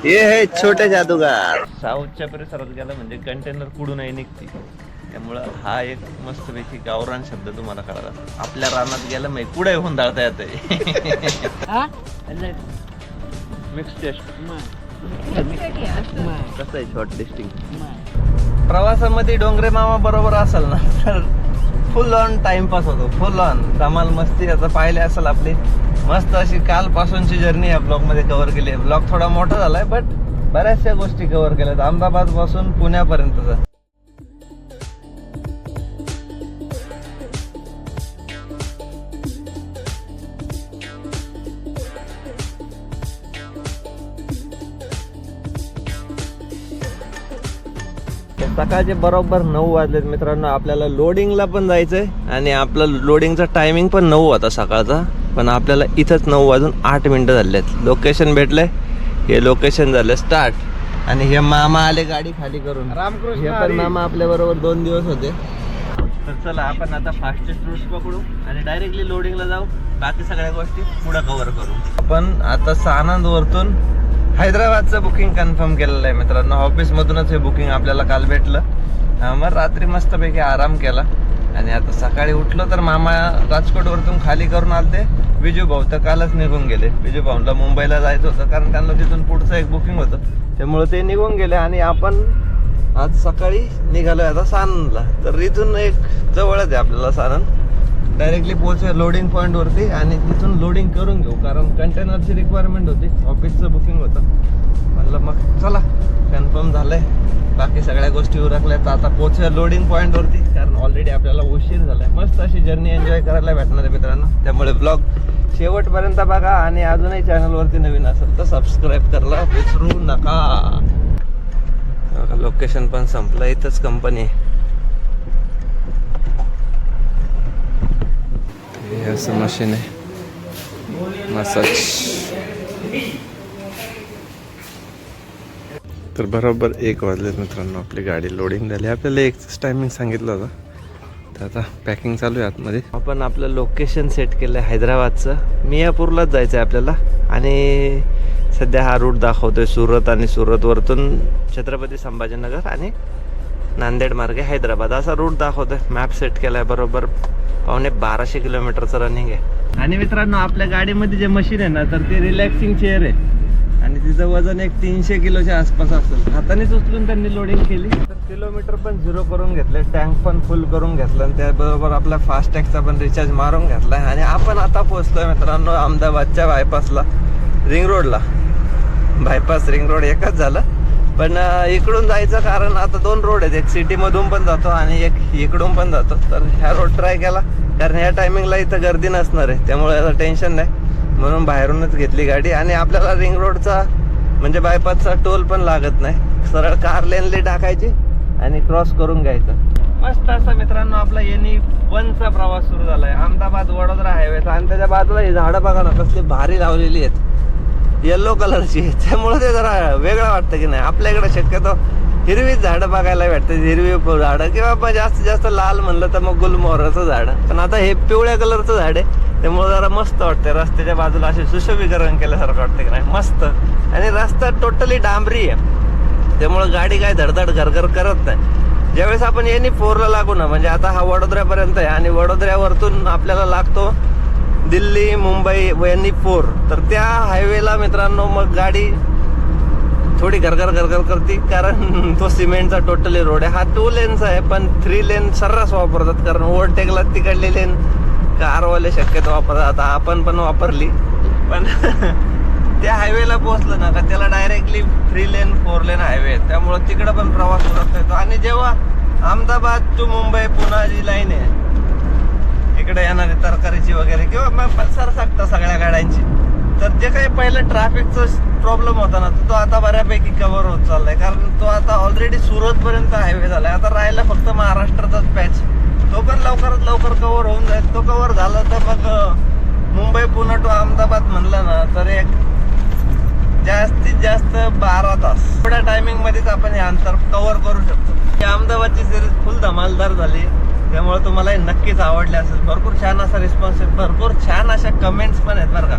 हे है छोटे जादूगार. साऊथच्या परिसरात गेला म्हणजे कंटेनर कुठूनही निघते. त्यामुळं हा एक मस्तपैकी गावरान शब्द तुम्हाला कळला. आपल्या रानात गेलं मग कुठे हुंदाळता येतंय. मिक्स टेस्ट कसं आहे शॉर्ट टेस्टिंग. प्रवासामध्ये डोंगरे मामा बरोबर असेल ना तर फुल ऑन टाइमपास होतो. फुल ऑन धमाल मस्ती. आता पाहिले असेल आपली मस्त अशी कालपासूनची जर्नी या ब्लॉग मध्ये कव्हर केली आहे. ब्लॉग थोडा मोठा झालाय बट बऱ्याचशा गोष्टी कव्हर केल्यात अहमदाबाद पासून पुण्यापर्यंतचा. सकाळचे बरोबर 9 वाजलेत मित्रांनो. आपल्याला लोडिंगला पण जायचंय आणि आपलं लोडिंगचा टायमिंग पण 9 होता सकाळचा. पण आपल्याला इथंच 9 वाजून 8 मिनिटं झालेत. लोकेशन भेटलंय. हे लोकेशन झालं स्टार्ट. आणि हे मामा आले गाडी खाली करून. हे पण मामा आपल्या बरोबर 2 दिवस होते. तर चला आपण आता फास्टेस्ट रूट्स पकडू आणि डायरेक्टली लोडिंगला जाऊ. बाकी सगळ्या गोष्टी पुढे कव्हर करू. आपण आता सानंद वरतून हैदराबादचं बुकिंग कन्फर्म केलेलं आहे मित्रांनो. ऑफिस मधूनच हे बुकिंग आपल्याला काल भेटलं. मग रात्री मस्तपैकी आराम केला आणि आता सकाळी उठलो तर मामा राजकोट वरतून खाली करून आलते. विजू भाऊ तर कालच निघून गेले. विजू भाऊला मुंबईला जायचं होतं कारण त्यांना तिथून पुढचं एक बुकिंग होतं. त्यामुळे ते निघून गेले आणि आपण आज सकाळी निघालोय आता सानंदला. तर इथून एक जवळच आहे आपल्याला सानंद. डायरेक्टली पोहोचूया लोडिंग पॉईंट वरती आणि तिथून लोडिंग करून घेऊ कारण कंटेनरची रिक्वायरमेंट होती. ऑफिसचं बुकिंग होतं. म्हणलं मग चला कन्फर्म झालंय. बाकी सगळ्या गोष्टी उरकल्यात. आता पोहोचूया लोडिंग पॉईंट वरती कारण ऑलरेडी आपल्याला उशीर झालाय. मस्त अशी जर्नी एन्जॉय करायला भेटणार आहे मित्रांनो. त्यामुळे ब्लॉग शेवटपर्यंत बघा आणि अजूनही चॅनलवरती नवीन असेल तर सबस्क्राईब करायला विसरू नका. लोकेशन पण संपलं. इथंच कंपनी आहे. हे असं मशीन आहे मसाज. तर बरोबर 1 वाजले मित्रांनो. आपली गाडी लोडिंग झाली. आपल्याला एकच टायमिंग सांगितलं होतं. तर आता पॅकिंग चालू आहे आतमध्ये. आपण आपलं लोकेशन सेट केलं आहे हैदराबादचं. मियापूरलाच जायचं आहे आपल्याला आणि सध्या हा रूट दाखवतोय सुरत आणि सुरतवरतून छत्रपती संभाजीनगर आणि नांदेड मार्गे हैदराबाद असा रूट दाखवतोय. मॅप सेट केला आहे. बरोबर 1200 किलोमीटरचं रनिंग आहे. आणि मित्रांनो आपल्या गाडीमध्ये जे मशीन आहे ना तर ते रिलॅक्सिंग चेअर आहे आणि तिचं वजन एक 300 किलोच्या आसपास असेल. हातानेच उचलून त्यांनी लोडिंग केली. तर किलोमीटर पण 0 करून घेतले. टँक पण फुल करून घेतलं आणि त्याबरोबर आपला फास्टॅगचा पण रिचार्ज मारून घेतलाय. आणि आपण आता पोहोचलोय मित्रांनो अहमदाबादच्या बायपासला. रिंग रोडला. बायपास रिंग रोड एकच झालं पण इकडून जायचं कारण आता 2 रोड आहेत. एक सिटी मधून पण जातो आणि एक इकडून पण जातो. तर ह्या रोड ट्राय केला कारण ह्या टायमिंगला इथं गर्दी नसणार आहे. त्यामुळे याचं टेन्शन नाही म्हणून बाहेरूनच घेतली गाडी. आणि आपल्याला रिंग रोडचा म्हणजे बायपासचा टोल पण लागत नाही. सरळ कार लेनली टाकायची आणि क्रॉस करून घ्यायचं. मस्त असं मित्रांनो आपला NE1चा प्रवास सुरू झालाय. अहमदाबाद वडोदरा हायवेचा. आणि त्याच्या बाजूला ही झाडं बघा ना कसली भारी लावलेली आहेत. येल्लो कलरची. त्यामुळे ते जरा वेगळं वाटतं की नाही. आपल्या इकडे शक्यतो हिरवीच झाडं बघायला भेटतात. हिरवी झाडं किंवा जास्तीत जास्त लाल म्हणलं तर मग गुलमोहराचं झाड. पण आता हे पिवळ्या कलरचं झाड आहे त्यामुळे जरा मस्त वाटतंय. रस्त्याच्या बाजूला असे सुशोभीकरण केल्यासारखं वाटतं की नाही मस्त. आणि रस्ता टोटली डांबरी आहे त्यामुळे गाडी काय धडधड घरघर करत नाही. ज्यावेळेस आपण NE4ला लागू ना म्हणजे आता हा वडोदऱ्यापर्यंत आहे आणि वडोदऱ्यावरतून आपल्याला लागतो दिल्ली मुंबई NE4. तर त्या हायवेला मित्रांनो मग गाडी थोडी घरघर करते कारण तो सिमेंटचा टोटली रोड आहे. हा 2 लेनचा आहे पण 3 लेन सर्रास वापरतात कारण ओव्हरटेकला तिकडली लेन कारवाले शक्यतो वापरतात. आता आपण पण वापरली पण त्या हायवेला पोहोचलं ना का त्याला डायरेक्टली 3 लेन 4 लेन हायवे आहे. त्यामुळे तिकडं पण प्रवास करता येतो. आणि जेव्हा अहमदाबाद टू मुंबई पुन्हा जी लाईन आहे इकडे येणारी तरकारीची वगैरे किंवा मग सरसाकता सगळ्या गाड्यांची तर जे काही पहिलं ट्रॅफिकचा प्रॉब्लेम होता ना तो आता बऱ्यापैकी कव्हर होत चाललाय कारण तो आता ऑलरेडी सुरतपर्यंत हायवे झालाय. आता राहिला फक्त महाराष्ट्राचाच पॅच. तो पण लवकरात लवकर कव्हर होऊन जाईल. तो कव्हर झाला तर मग मुंबई पुणे टू अहमदाबाद म्हणलं ना तर एक जास्तीत जास्त 12 तास थोड्या टायमिंग मध्येच आपण हे अंतर कव्हर करू शकतो. अहमदाबादची सिरीज फुल धमालदार झाली त्यामुळे तुम्हाला हे नक्कीच आवडले असेल. भरपूर छान असा रिस्पॉन्स आहे. भरपूर छान अशा कमेंट्स पण आहेत बरं का.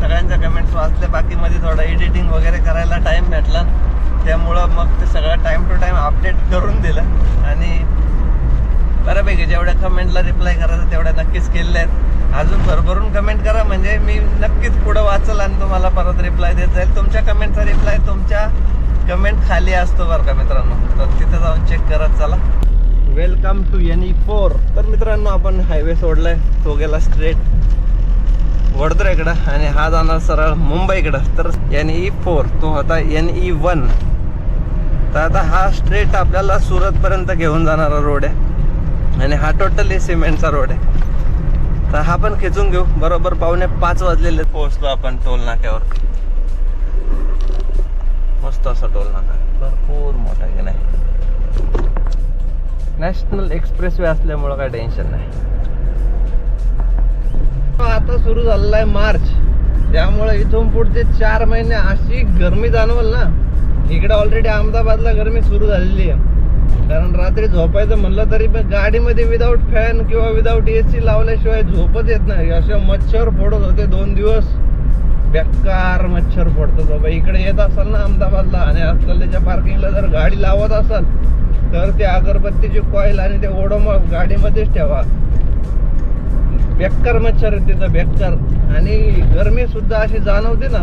सगळ्यांच्या कमेंट्स वाजले, बाकी मध्ये थोडा एडिटिंग वगैरे करायला टाइम भेटला, त्यामुळं मग ते सगळं टाइम टू टाइम अपडेट करून दिलं. आणि बऱ्यापैकी जेवढ्या कमेंटला रिप्लाय करायचं तेवढ्या नक्कीच केलेल्या आहेत. अजून भरभरून कमेंट करा, म्हणजे मी नक्कीच पुढं वाचल आणि तुम्हाला परत रिप्लाय देत जाईल. तुमच्या कमेंटचा रिप्लाय तुमच्या कमेंट खाली असतो बरं का मित्रांनो, तर तिथं जाऊन चेक करत चला. Welcome to NE4. तर मित्रांनो आपण हायवे सोडलाय, तो गेला स्ट्रेट वडोदऱ्याकडं आणि हा जाणार सरळ मुंबईकडं. तर NE4 तो होता NE1. तर आता हा स्ट्रेट आपल्याला सुरतपर्यंत घेऊन जाणारा रोड आहे आणि हा टोटली सिमेंटचा रोड आहे. तर हा पण खेचून घेऊ. बरोबर 4:45 वाजलेले पोहोचलो आपण टोल नाक्यावर. मस्त असा टोल नाका, भरपूर मोठा आहे की नाही. नॅशनल एक्सप्रेस वे असल्यामुळं काय टेन्शन नाही. आता सुरू झालेला आहे मार्च, त्यामुळे इथून पुढचे 4 महिने अशी गरमी जाणवल ना. इकडे ऑलरेडी अहमदाबादला गरमी सुरू झालेली आहे, कारण रात्री झोपायचं म्हणलं तरी पण गाडीमध्ये विदाऊट फॅन किंवा विदाऊट AC लावल्याशिवाय झोपच येत नाही. असे मच्छर फोडत होते 2 दिवस, बेकार मच्छर फोडतो बाबा. इकडे येत असाल ना अहमदाबादला आणि असलेल्या पार्किंगला जर गाडी लावत असाल तर ते अगरबत्तीची कॉईल आणि ते ओडोमॉस गाडीमध्येच ठेवा. बेकार मच्छर आहे तिथं, बेकार. आणि गरमी सुद्धा अशी जाणवते ना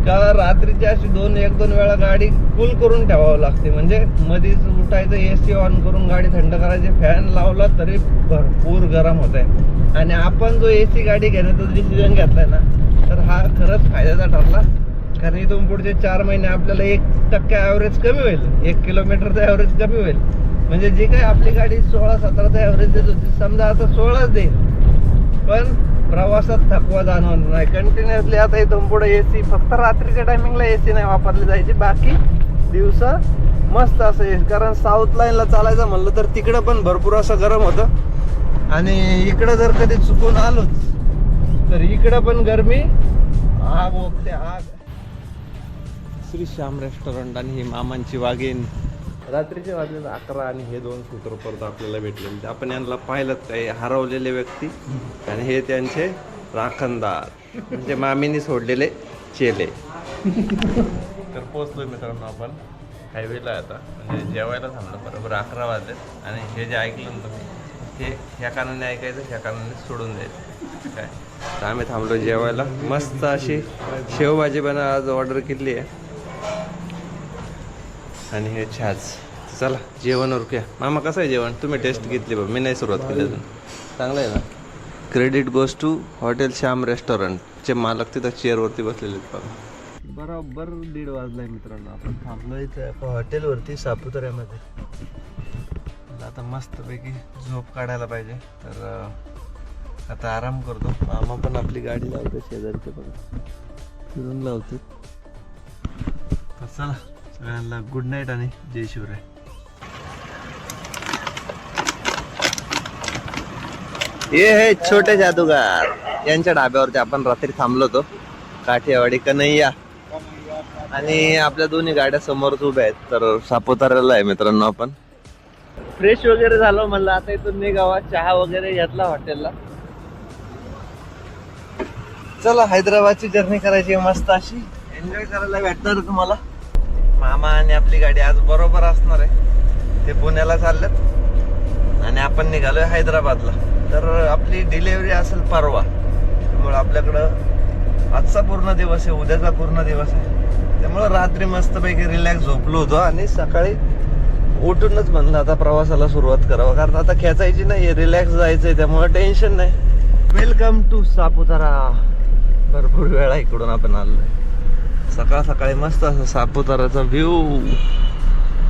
का रात्रीची अशी 1-2 वेळा गाडी कूल करून ठेवावं लागते. म्हणजे मध्येच उठायचं, AC ऑन करून गाडी थंड करायची, फॅन लावला तरी भरपूर गरम होत आहे. आणि आपण जो AC गाडी घेण्याचा डिसिजन घेतलाय ना, तर हा खरंच फायद्याचा ठरला. कारण इथून पुढचे 4 महिने आपल्याला 1% ॲव्हरेज कमी होईल, 1 किलोमीटरचा ॲव्हरेज कमी होईल. म्हणजे जी काही आपली गाडी 16-17चा ॲव्हरेज देत होती, समजा आता 16च देईल, पण प्रवासात थकवा जाणवणार नाही. कंटिन्युअसली आता इथून पुढे AC, फक्त रात्रीच्या टायमिंगला AC नाही वापरली जायची, बाकी दिवसा मस्त असं येईल. कारण साऊथ लाईनला चालायचं म्हणलं तर तिकडं पण भरपूर असं गरम होतं आणि इकडं जर कधी चुकून आलोच तर इकडं पण गरमी, आग ओकते आग. श्री श्याम रेस्टॉरंट आणि ही मामांची वाघीण. रात्रीचे वाजले 11 आणि हे 2 सूत्र परत आपल्याला भेटलेले. आपण यांना पाहिलं काही हरवलेले व्यक्ती आणि हे त्यांचे राखणदार, म्हणजे मामीने सोडलेले चेले. तर पोचलोय मित्रांनो आपण हायवेला आता, म्हणजे जेवायला थांबलं. बरोबर 11 वाजले आणि हे जे ऐकलं ना तुम्ही, हे ह्या कानाने ऐकायचं, ह्या कानाने सोडून द्यायचं काय. तर आम्ही थांबलो जेवायला. मस्त अशी शेवभाजी आज ऑर्डर केली आहे आणि हे छाज. चला जेवण उरकूया. मामा कसं आहे जेवण? तुम्ही टेस्ट घेतली बघ, मी नाही सुरुवात केली अजून. चांगलं आहे ना? Credit goes to hotel Shyam रेस्टॉरंटचे मालक तिथं चेअरवरती बसलेले आहेत बघा. बरोबर 1:30 वाजलाय मित्रांनो. आपण थांबलो इथं एका हॉटेलवरती सापुताऱ्यामध्ये. आता मस्तपैकी झोप काढायला पाहिजे, तर आता आराम करतो. मामा पण आपली गाडी लावते शेजारचे, बघा फिरून लावते. तर चला सगळ्यांना गुड नाईट आणि जय शिवराय. हे हे छोटे जादूगार यांच्या ढाब्यावरती आपण रात्री थांबलो होतो. काठियावाडी कन्हैया आणि आपल्या दोन्ही गाड्या समोरच उभ्या आहेत. तर सापुताऱ्याला आहे मित्रांनो आपण. फ्रेश वगैरे झालो म्हणलं आता इथून निघावा. चहा वगैरे घेतला हॉटेलला. चला हैदराबादची जर्नी करायची मस्त अशी, एन्जॉय करायला भेटणार तुम्हाला. मामा आणि आपली गाडी आज बरोबर असणार आहे. ते पुण्याला चाललेत आणि आपण निघालोय हैदराबादला. तर आपली डिलेवरी असेल परवा, त्यामुळे आपल्याकडं आजचा पूर्ण दिवस आहे, उद्याचा पूर्ण दिवस आहे. त्यामुळे रात्री मस्तपैकी रिलॅक्स झोपलो होतो आणि सकाळी उठूनच म्हणलं आता प्रवासाला सुरुवात करावं. कारण आता खेचायची नाही, रिलॅक्स जायचंय, त्यामुळे टेन्शन नाही. Welcome to Saputara. भरपूर वेळा इकडून आपण आलोय. सकाळ सकाळी मस्त असं सापुताराचा view,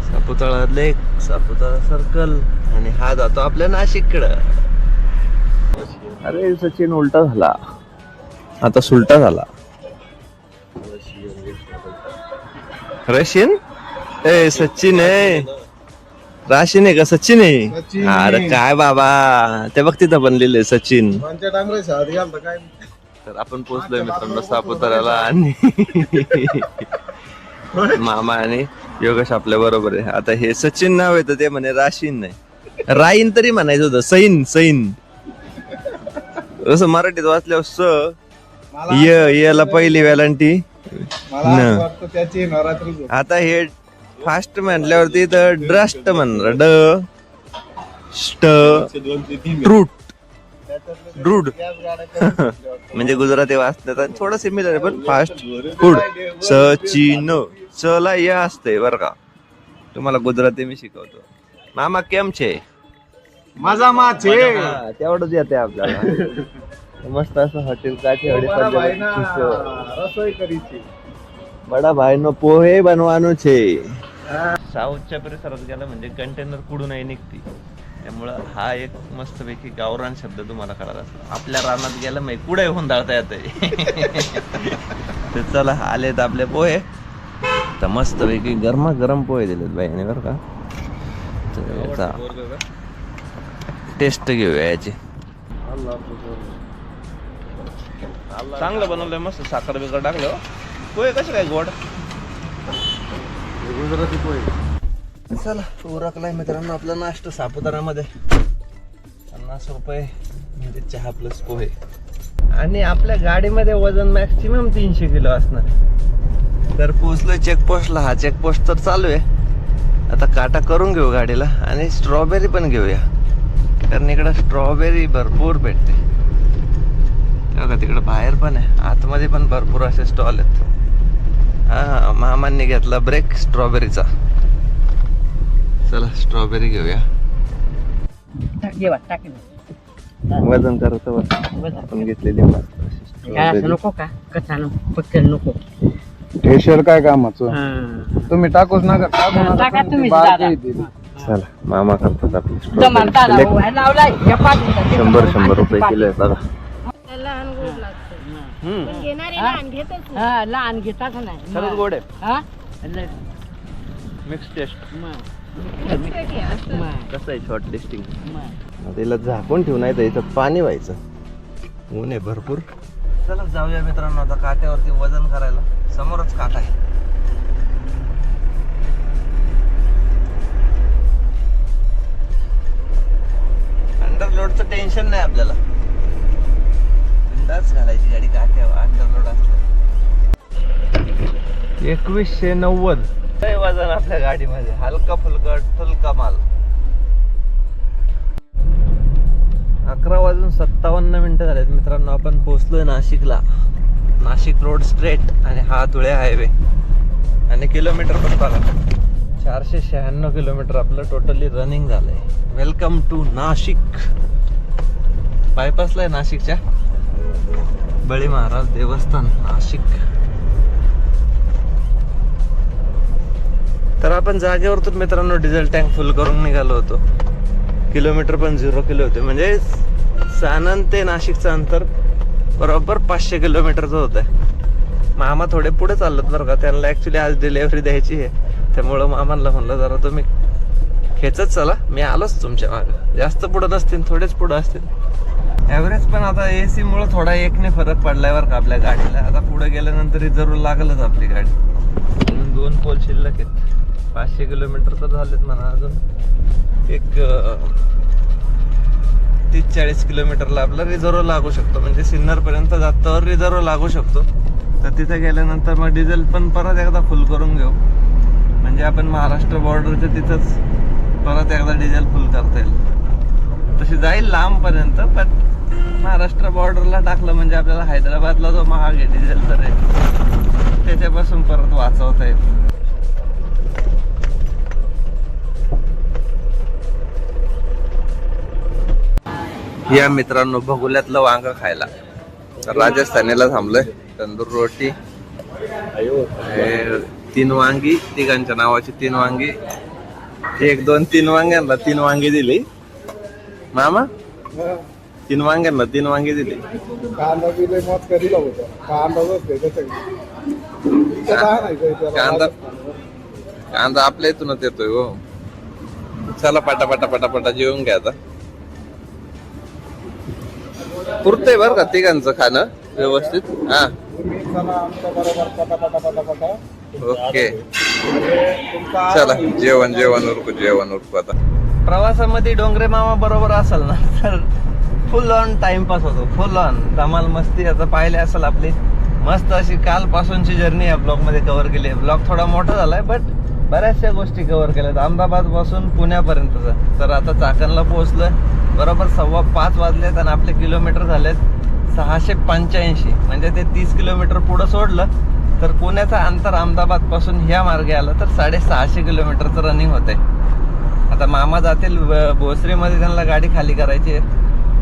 Saputara lake, Saputara circle, आणि हा जातो आपल्या नाशिककडं. अरे सचिन उलटा झाला, आता सुलटा झाला. रशियन ए सचिन आहे, राशीन आहे का सचिन आहे? अरे काय बाबा, ते बघ तिथं बनलेले सचिन. तर आपण पोहोचलोय मित्रांनो सापुताऱ्याला आणि मामा आणि योगेश आपल्या बरोबर आहे. आता हे सचिन नाव आहे तर ते म्हणे राशीन नाही, राईन तरी म्हणायचं होतं. सैन सैन असं मराठीत वाचल्यावर स याला पहिली वेलांटी मला असं वाटतं त्याची नवरात्री झोप. आता हे फास्ट म्हणल्यावरती तर ड्रस्ट म्हणणार ड स्ट ट्रूट ड्रूड म्हणजे गुजराती वाचतात आणि थोडं सिमिलर आहे पण फास्ट फूड सचिन चला या असते बरं का. तुम्हाला गुजराती मी शिकवतो. मामा केम छे माझा माछे हा, तेवढंच येते आपल्याला. मस्त असं हॉटेल काठी बड़ा भाई ना रसोई करी थी. बडा भाई नो पोहे बनवानो छे. साऊथच्या परिसरात गेला म्हणजे कंटेनर कुठूनही निघते. त्यामुळं हा एक मस्तपैकी गावरान शब्द तुम्हाला कळाला असेल. आपल्या रानात गेलं माहिती पुढे हुंदाळता येते. तर चला आलेत आपले पोहे. तर मस्तपैकी गरमा गरम पोहे दिलेत बाईने बरं का. तर याचा टेस्ट घेऊया याची. चांगलं बनवलंय मस्त साखर बिकर टाकलं. पोहे कसे काय गोड गुजराती पोहे. चला उरकलाय मित्रांनो आपला नाश्ता सापुतारामध्ये. 50 रुपये म्हणजे चहा प्लस पोहे. आणि आपल्या गाडीमध्ये वजन मॅक्सिमम 300 किलो असणार. तर पोहोचलोय चेकपोस्टला. हा चेकपोस्ट तर चालू आहे. आता काटा करून घेऊ गाडीला आणि स्ट्रॉबेरी पण घेऊया कारण इकडं स्ट्रॉबेरी भरपूर भेटते. बघा तिकडं बाहेर पण आहे. आतमध्ये पण भरपूर असे स्टॉल आहेत. हा मामांनी घेतला ब्रेक स्ट्रॉबेरीचा. चला स्ट्रॉबेरी घेऊया. वजन करत आपण घेतलेली नको का कसा पक्कल नको. फेशियल काय कामाचं तुम्ही टाकूच नका. टाकू नका. टाका तुम्ही बारकाई दिली. चला मामा करतात आपली जमाल दादा स्ट्रॉबेरी. भाऊ, लावलाय. या पाठीचा. 100 रुपये किलो आहे बघा. लहान गोड लागतं हम्म. पण घेणारे लहान घेतच नाही. हा लहान घेतात नाही. खरंच गोड आहे. हा मिक्स टेस्ट. कधी असं कसं आहे शॉर्ट लिस्टिंग. तिला झाकून ठेवून नाही तर याच्यात पाणी व्हायचं. ऊन आहे भरपूर. चला जाऊया मित्रांनो आता काट्यावरती वजन करायला. समोरच काटा आहे. अंडरलोडचं टेन्शन नाही आपल्याला. बिंदास घालायची गाडी काट्यावर अंडरलोड असलं. 2190 लय वजन आपल्या गाडीमध्ये. हलका फुलका माल. 11:57 झालेत मित्रांनो. आपण पोहोचलोय नाशिकला. नाशिक रोड स्ट्रेट आणि हा धुळे हायवे. आणि किलोमीटर पण बघा 496 किलोमीटर आपलं टोटली रनिंग झालंय. Welcome to Nashik. बायपासला आहे नाशिकच्या. बळी महाराज देवस्थान नाशिक. तर आपण जागेवरतून मित्रांनो डिझेल टँक फुल करून निघालो होतो. किलोमीटर पण 0 किलो होते. म्हणजे सानंद ते नाशिकचं अंतर बरोबर 500 किलोमीटरचं होतं. मामा थोडे पुढे चालत बरं का. त्यांना ॲक्च्युली आज डिलेव्हरी द्यायची आहे. त्यामुळं मामांना म्हणलं जरा तुम्ही खेचत चला. मी आलोच तुमच्या मागं. जास्त पुढं नसतील थोडेच पुढं असतील. ॲव्हरेज पण आता AC मुळे थोडा एकने फरक पडलाय बरं का आपल्या गाडीला. आता पुढे गेल्यानंतर जरूर लागलच आपली गाडी. म्हणून 2 पोल शिल्लक आहेत. 500 किलोमीटर तर झालेत म्हणा. अजून एक 30-40 किलोमीटरला आपला रिझर्व लागू शकतो. म्हणजे सिन्नर पर्यंत जातावर रिझर्व लागू शकतो. तर तिथे गेल्यानंतर मग डिझेल पण परत एकदा फुल करून घेऊ. म्हणजे आपण महाराष्ट्र बॉर्डरच्या तिथंच परत एकदा डिझेल फुल करता येईल. तशी जाईल लांब पर्यंत पण महाराष्ट्र बॉर्डरला टाकलं म्हणजे आपल्याला हैदराबादला जो महाग आहे डिझेल तर आहे त्याच्यापासून परत वाचवता येईल. या मित्रांनो भगुल्यातलं वांग खायला. राजस्थानीला थांबलोय. तंदूर रोटी, 3 वांगी, तिघांच्या नावाची 3 वांगी. 1 2 3 वांग्यांना 3 वांगी दिली मामा. 3 वांग्यांना 3 वांगी दिली. कांदा बिले मत करीला होता. कांदा कांदा आपल्या इथूनच येतोय हो. चला पटापटा जेवून घ्या आता. पुरतंय बरं का तिघांचं खाणं व्यवस्थित. हा ओके चला जेवण उरकू आता. प्रवासामध्ये डोंगरे मामा बरोबर असेल ना तर फुल ऑन टाइमपास होतो, फुल ऑन धमाल मस्ती. आता पाहिले असेल आपली मस्त अशी कालपासूनची जर्नी या ब्लॉग मध्ये कव्हर केली आहे. ब्लॉग थोडा मोठा झालाय बट बऱ्याचशा गोष्टी कव्हर केल्यात अहमदाबाद पासून पुण्यापर्यंतचा. तर आता चाकणला पोहोचलोय, बरोबर 5:15 वाजलेत आणि आपले किलोमीटर झालेत 685. म्हणजे ते 30 किलोमीटर पुढं सोडलं तर पुण्याचं अंतर अहमदाबाद पासून ह्या मार्गे आलं तर 650 किलोमीटरचं रनिंग होतंय. आता मामा जातील भोसरीमध्ये, त्यांना गाडी खाली करायची आहे,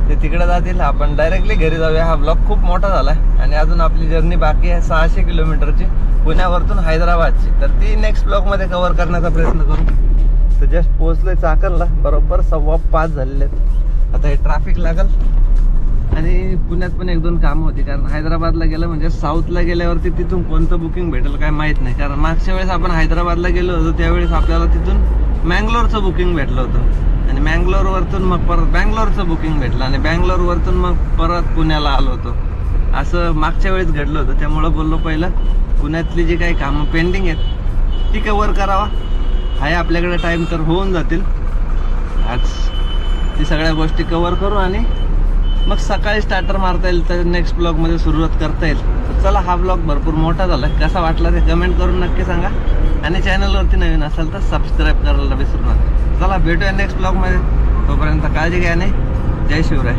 ते तिकडे जातील. आपण डायरेक्टली घरी जाऊया. हा ब्लॉग खूप मोठा झालाय आणि अजून आपली जर्नी बाकी आहे 600 किलोमीटरची पुण्यावरतून हैदराबादची. तर ती नेक्स्ट ब्लॉगमध्ये कव्हर करण्याचा प्रयत्न करू. तर जस्ट पोहोचलोय चाकणला, बरोबर 5:15 झालेले आहेत. आता हे ट्रॅफिक लागल आणि पुण्यात पण 1-2 कामं होती, कारण हैदराबादला गेलं म्हणजे साऊथला गेल्यावरती तिथून कोणतं बुकिंग भेटेल काय माहीत नाही. कारण मागच्या वेळेस आपण हैदराबादला गेलो होतो त्यावेळेस आपल्याला तिथून मँगलोरचं बुकिंग भेटलं होतं आणि मँगलोरवरतून मग परत बँगलोरचं बुकिंग भेटलं आणि बँगलोरवरतून मग परत पुण्याला आलो होतो. असं मागच्या वेळेस घडलं होतं. त्यामुळं बोललो पहिलं पुण्यातली जी काही कामं पेंडिंग आहेत ती कव्हर करावा. आहे आपल्याकडे टाईम तर होऊन जातील. आज ती सगळ्या गोष्टी कव्हर करू आणि मग सकाळी स्टार्टर मारता येईल तर नेक्स्ट ब्लॉगमध्ये सुरुवात करता येईल. तर चला, हा ब्लॉग भरपूर मोठा झाला, कसा वाटला ते कमेंट करून नक्की सांगा आणि चॅनलवरती नवीन असेल तर सबस्क्राईब करायला विसरू नका. चला भेटूया नेक्स्ट ब्लॉगमध्ये. तोपर्यंत काळजी घ्या आणि जय शिवराय.